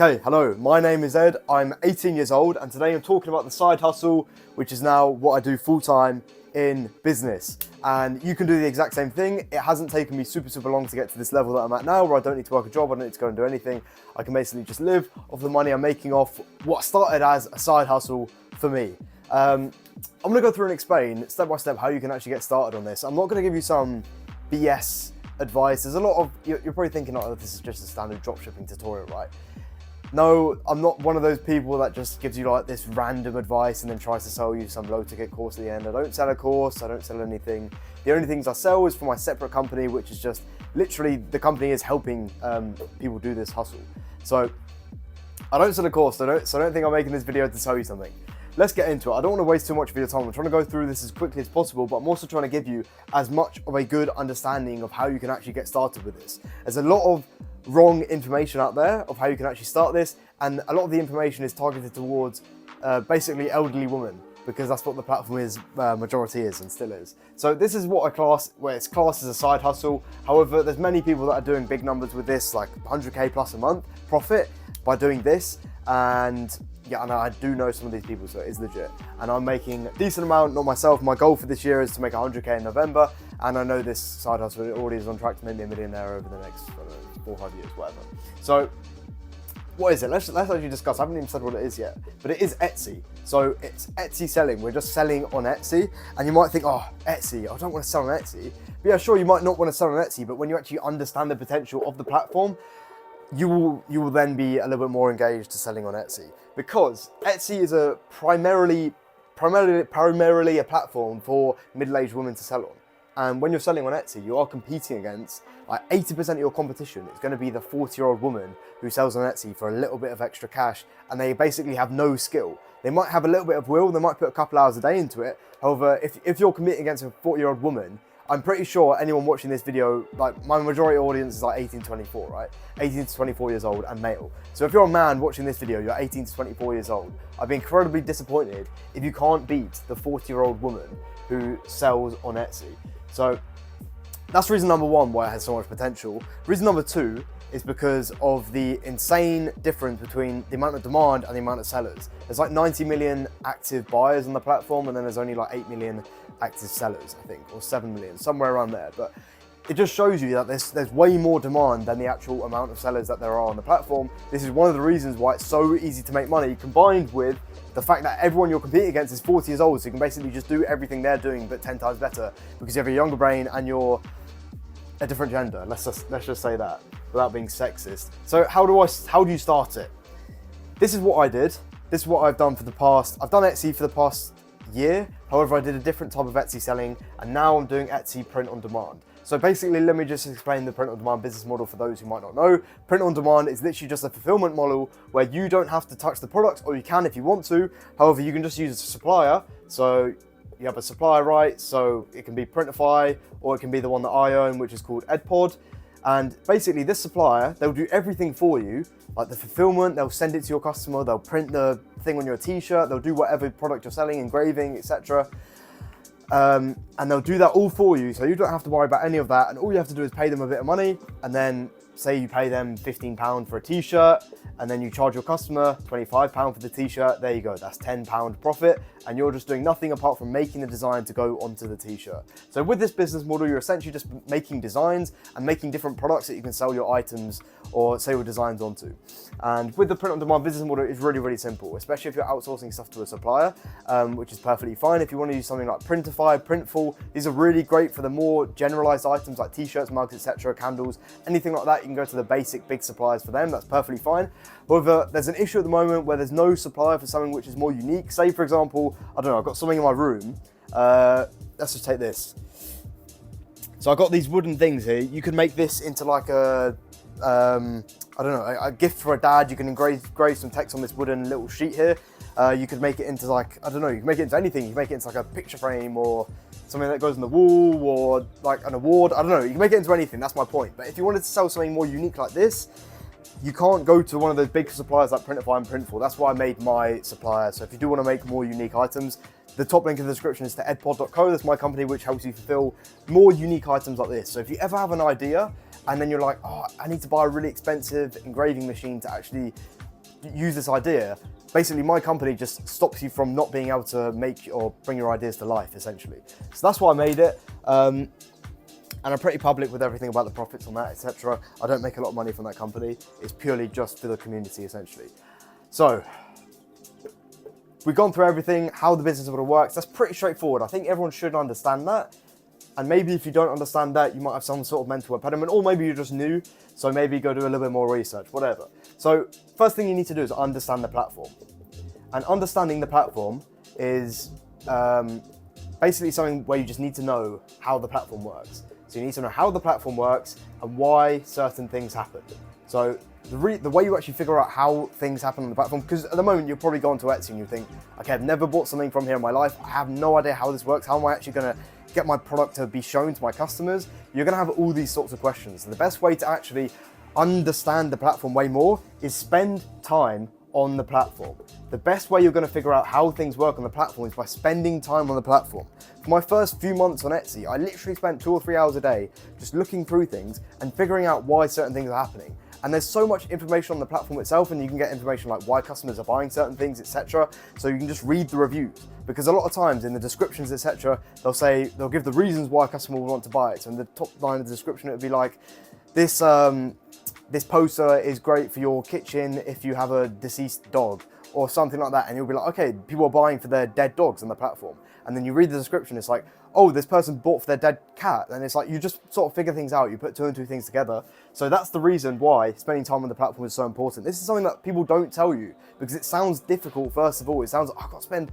Okay, hello, my name is Ed, I'm 18 years old, and today I'm talking about the side hustle, which is now what I do full-time in business. And you can do the exact same thing. It hasn't taken me super long to get to this level that I'm at now, where I don't need to work a job, I don't need to go and do anything. I can basically just live off the money I'm making off what started as a side hustle for me. I'm gonna go through and explain step by step how you can actually get started on this. I'm not gonna give you some BS advice. There's a lot of, you're probably thinking, oh, this is just a standard dropshipping tutorial, right? No, I'm not one of those people that just gives you like this random advice and then tries to sell you some low ticket course at the end. I don't sell a course, I don't sell anything. The only things I sell is for my separate company, which is just literally the company is helping people do this hustle. So I don't sell a course, so I don't think I'm making this video to sell you something. Let's get into it. I don't want to waste too much of your time. I'm trying to go through this as quickly as possible, but I'm also trying to give you as much of a good understanding of how you can actually get started with this. There's a lot of wrong information out there of how you can actually start this, and a lot of the information is targeted towards basically elderly women, because that's what the platform is, majority is and still is. So this is what it's classed as a side hustle. However, there's many people that are doing big numbers with this, like 100K plus a month profit by doing this. And yeah, and I do know some of these people, so it is legit. And I'm making a decent amount, not myself. My goal for this year is to make 100K in November. And I know this side hustle already is on track to make me a millionaire over the next 4 or 5 years, whatever. So what is it? Let's actually discuss. I haven't even said what it is yet, but it is Etsy. So it's Etsy selling. We're just selling on Etsy. And you might think, oh, Etsy, I don't want to sell on Etsy. But yeah, sure, you might not want to sell on Etsy, but when you actually understand the potential of the platform, you will then be a little bit more engaged to selling on Etsy, because Etsy is primarily a platform for middle-aged women to sell on. And when you're selling on Etsy, you are competing against like 80% of your competition is going to be the 40-year-old woman who sells on Etsy for a little bit of extra cash, and they basically have no skill. They might have a little bit of will, they might put a couple hours a day into it. However, if you're competing against a 40-year-old woman, I'm pretty sure anyone watching this video, like my majority audience is like 18 to 24, right? 18 to 24 years old and male. So if you're a man watching this video, you're 18 to 24 years old, I'd be incredibly disappointed if you can't beat the 40-year-old woman who sells on Etsy. So that's reason number one why it has so much potential. Reason number two is because of the insane difference between the amount of demand and the amount of sellers. There's like 90 million active buyers on the platform, and then there's only like 8 million active sellers, I think, or 7 million, somewhere around there. But it just shows you that there's way more demand than the actual amount of sellers that there are on the platform. This is one of the reasons why it's so easy to make money, combined with the fact that everyone you're competing against is 40 years old, so you can basically just do everything they're doing but 10 times better, because you have a younger brain and you're a different gender. Let's just say that without being sexist. So how do you start it? This is what I did. This is what I've done I've done Etsy for the past year. However, I did a different type of Etsy selling, and now I'm doing Etsy print on demand. So basically, let me just explain the print on demand business model for those who might not know. Print on demand is literally just a fulfillment model where you don't have to touch the product, or you can if you want to. However, you can just use a supplier. So you have a supplier, right? So it can be Printify, or it can be the one that I own, which is called Edpod. And basically this supplier, they'll do everything for you, like the fulfillment, they'll send it to your customer, they'll print the thing on your t-shirt, they'll do whatever product you're selling, engraving, etc. And they'll do that all for you, so you don't have to worry about any of that, and all you have to do is pay them a bit of money, and then say you pay them £15 for a t-shirt, and then you charge your customer £25 for the t-shirt. There you go, that's £10 profit, and you're just doing nothing apart from making the design to go onto the t-shirt. So with this business model, you're essentially just making designs and making different products that you can sell your items or sell your designs onto. And with the print on demand business model, it's really simple, especially if you're outsourcing stuff to a supplier, which is perfectly fine. If you want to use something like Printify, Printful, these are really great for the more generalized items like t-shirts, mugs, etc., candles, anything like that. You can go to the basic big suppliers for them, that's perfectly fine. However, there's an issue at the moment where there's no supplier for something which is more unique. Say for example, I don't know, I've got something in my room, let's just take this. So I've got these wooden things here. You could make this into like a, I don't know, a gift for a dad. You can engrave some text on this wooden little sheet here. You could make it into like, I don't know, you can make it into anything. You can make it into like a picture frame or something that goes on the wall, or like an award. I don't know, you can make it into anything, that's my point. But if you wanted to sell something more unique like this, you can't go to one of those big suppliers like Printify and Printful. That's why I made my supplier. So if you do want to make more unique items, the top link in the description is to edpod.co. That's my company, which helps you fulfill more unique items like this. So if you ever have an idea and then you're like, oh, I need to buy a really expensive engraving machine to actually use this idea, basically my company just stops you from not being able to make or bring your ideas to life, essentially. So that's why I made it. And I'm pretty public with everything about the profits on that, etc. I don't make a lot of money from that company. It's purely just for the community, essentially. So we've gone through everything, how the business model works. That's pretty straightforward. I think everyone should understand that. And maybe if you don't understand that, you might have some sort of mental impediment, or maybe you're just new, so maybe go do a little bit more research, whatever. So first thing you need to do is understand the platform. And understanding the platform is basically something where you just need to know how the platform works. So you need to know how the platform works and why certain things happen. So the way you actually figure out how things happen on the platform, because at the moment you'll probably go onto Etsy and you think, okay, I've never bought something from here in my life. I have no idea how this works. How am I actually going to get my product to be shown to my customers? You're going to have all these sorts of questions. And the best way to actually understand the platform way more is spend time on the platform. The best way you're going to figure out how things work on the platform is by spending time on the platform. For my first few months on Etsy, I literally spent 2 or 3 hours a day just looking through things and figuring out why certain things are happening. And there's so much information on the platform itself, and you can get information like why customers are buying certain things, etc. So you can just read the reviews, because a lot of times in the descriptions, etc., they'll give the reasons why a customer would want to buy it. So in the top line of the description, it would be like, this poster is great for your kitchen if you have a deceased dog, or something like that. And you'll be like, okay, people are buying for their dead dogs on the platform. And then you read the description, it's like, oh, this person bought for their dead cat. And it's like, you just sort of figure things out. You put 2 and 2 things together. So that's the reason why spending time on the platform is so important. This is something that people don't tell you, because it sounds difficult. First of all, it sounds like, I've got to spend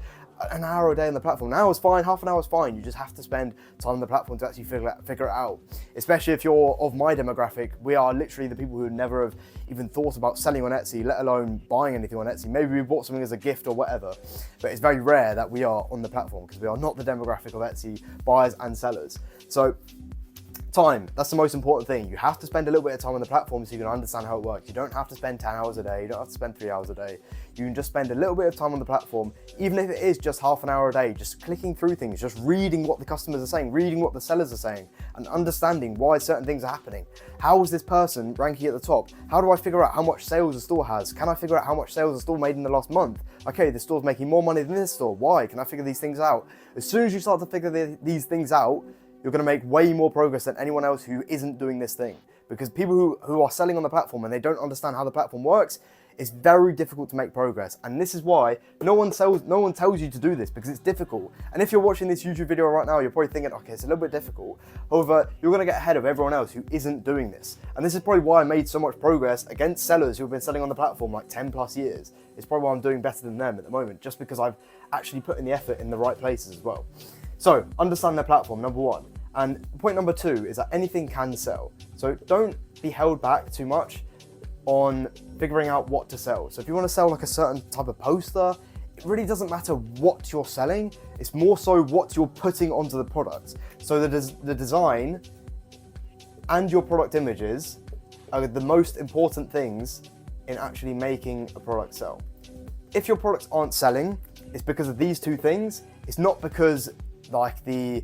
an hour a day on the platform. An hour's fine, half an hour's fine. You just have to spend time on the platform to actually figure it out. Especially if you're of my demographic, we are literally the people who never have even thought about selling on Etsy, let alone buying anything on Etsy. Maybe we bought something as a gift or whatever, but it's very rare that we are on the platform, because we are not the demographic of Etsy buyers and sellers. So time, that's the most important thing. You have to spend a little bit of time on the platform so you can understand how it works. You don't have to spend 10 hours a day. You don't have to spend 3 hours a day. You can just spend a little bit of time on the platform, even if it is just half an hour a day, just clicking through things, just reading what the customers are saying, reading what the sellers are saying, and understanding why certain things are happening. How is this person ranking at the top? How do I figure out how much sales a store has? Can I figure out how much sales a store made in the last month? Okay, this store's making more money than this store. Why? Can I figure these things out? As soon as you start to figure these things out, you're going to make way more progress than anyone else who isn't doing this thing. Because people who are selling on the platform and they don't understand how the platform works, it's very difficult to make progress. And this is why no one tells you to do this, because it's difficult. And if you're watching this YouTube video right now, you're probably thinking, okay, it's a little bit difficult. However, you're going to get ahead of everyone else who isn't doing this. And this is probably why I made so much progress against sellers who have been selling on the platform like 10 plus years. It's probably why I'm doing better than them at the moment, just because I've actually put in the effort in the right places as well. So understand their platform, number one. And point number 2 is that anything can sell. So don't be held back too much on figuring out what to sell. So if you want to sell like a certain type of poster, it really doesn't matter what you're selling. It's more so what you're putting onto the product. So the design and your product images are the most important things in actually making a product sell. If your products aren't selling, it's because of these 2 things. It's not because like the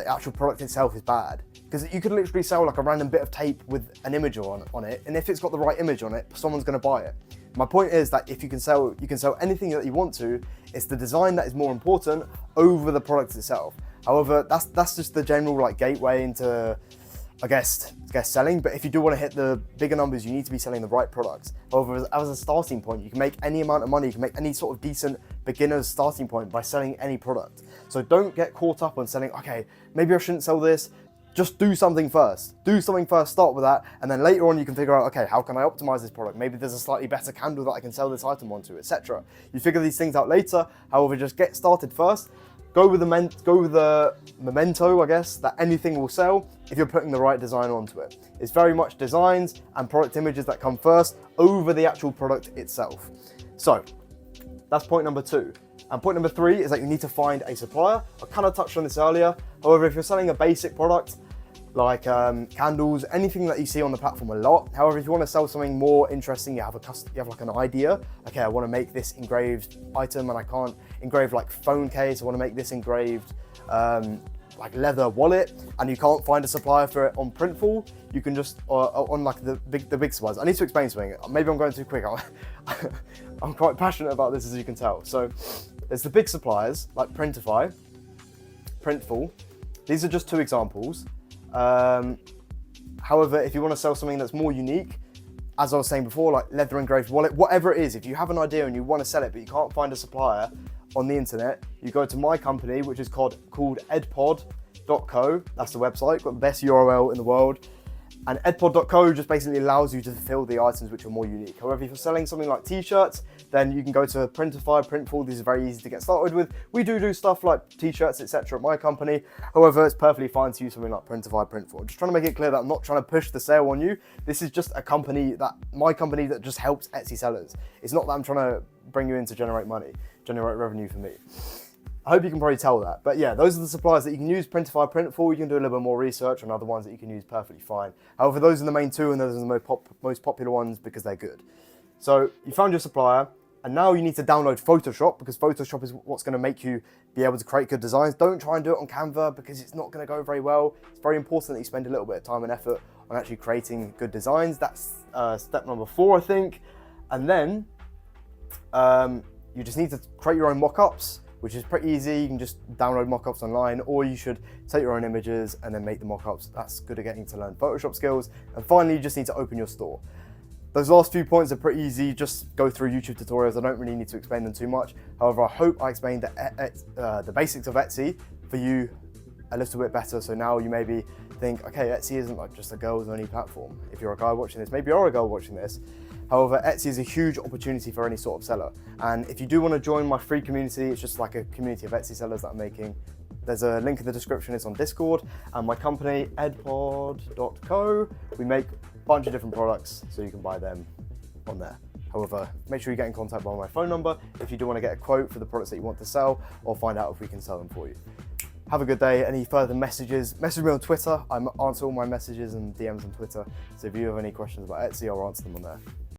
actual product itself is bad, because you could literally sell like a random bit of tape with an image on it, and if it's got the right image on it, someone's going to buy it. My point is that if you can sell anything that you want to. It's the design that is more important over the product itself. However, that's just the general like gateway into I guess selling. But if you do want to hit the bigger numbers, you need to be selling the right products. However, as a starting point, you can make any amount of money. You can make any sort of decent beginner's starting point by selling any product. So don't get caught up on selling, okay, maybe I shouldn't sell this. Just do something first. Do something first, start with that, and then later on you can figure out, okay, how can I optimize this product? Maybe there's a slightly better candle that I can sell this item onto, etc. You figure these things out later. However, just get started first. Go with the memento, I guess, that anything will sell if you're putting the right design onto it. It's very much designs and product images that come first over the actual product itself. So that's point number 2. And point number 3 is that you need to find a supplier. I kind of touched on this earlier. However, if you're selling a basic product like candles, anything that you see on the platform a lot. However, if you want to sell something more interesting, you have like an idea. Okay, I want to make this engraved item and I can't engrave like phone case. I want to make this engraved like leather wallet and you can't find a supplier for it on Printful, you can just on like the big suppliers. I need to explain something. Maybe I'm going too quick. I'm quite passionate about this, as you can tell. So there's the big suppliers like Printify, Printful. These are just two examples. However, if you want to sell something that's more unique, as I was saying before, like leather engraved wallet, whatever it is, if you have an idea and you want to sell it but you can't find a supplier on the internet, you go to my company, which is called edpod.co. That's the website, got the best URL in the world. And edpod.co just basically allows you to fulfill the items which are more unique. However, if you're selling something like t-shirts, then you can go to Printify, Printful. These are very easy to get started with. We do stuff like t-shirts, etc. at my company. However, it's perfectly fine to use something like Printify, Printful. I'm just trying to make it clear that I'm not trying to push the sale on you. This is just my company that just helps Etsy sellers. It's not that I'm trying to bring you in to generate generate revenue for me. I hope you can probably tell that. But yeah, those are the suppliers that you can use, Printify, Printful. You can do a little bit more research on other ones that you can use perfectly fine. However, those are the main two and those are the most popular ones because they're good. So you found your supplier and now you need to download Photoshop because Photoshop is what's going to make you be able to create good designs. Don't try and do it on Canva because it's not going to go very well. It's very important that you spend a little bit of time and effort on actually creating good designs. That's step number 4, I think. And then you just need to create your own mock-ups, which is pretty easy. You can just download mock-ups online, or you should take your own images and then make the mock-ups. That's good at getting to learn Photoshop skills. And finally, you just need to open your store. Those last few points are pretty easy. Just go through YouTube tutorials. I don't really need to explain them too much. However, I hope I explained the basics of Etsy for you a little bit better. So now you maybe think, okay, Etsy isn't like just a girls only platform. If you're a guy watching this, maybe you're a girl watching this. However, Etsy is a huge opportunity for any sort of seller. And if you do want to join my free community, it's just like a community of Etsy sellers that I'm making. There's a link in the description, it's on Discord. And my company, edpod.co, we make a bunch of different products, so you can buy them on there. However, make sure you get in contact by my phone number if you do want to get a quote for the products that you want to sell or find out if we can sell them for you. Have a good day. Any further messages, message me on Twitter. I answer all my messages and DMs on Twitter. So if you have any questions about Etsy, I'll answer them on there.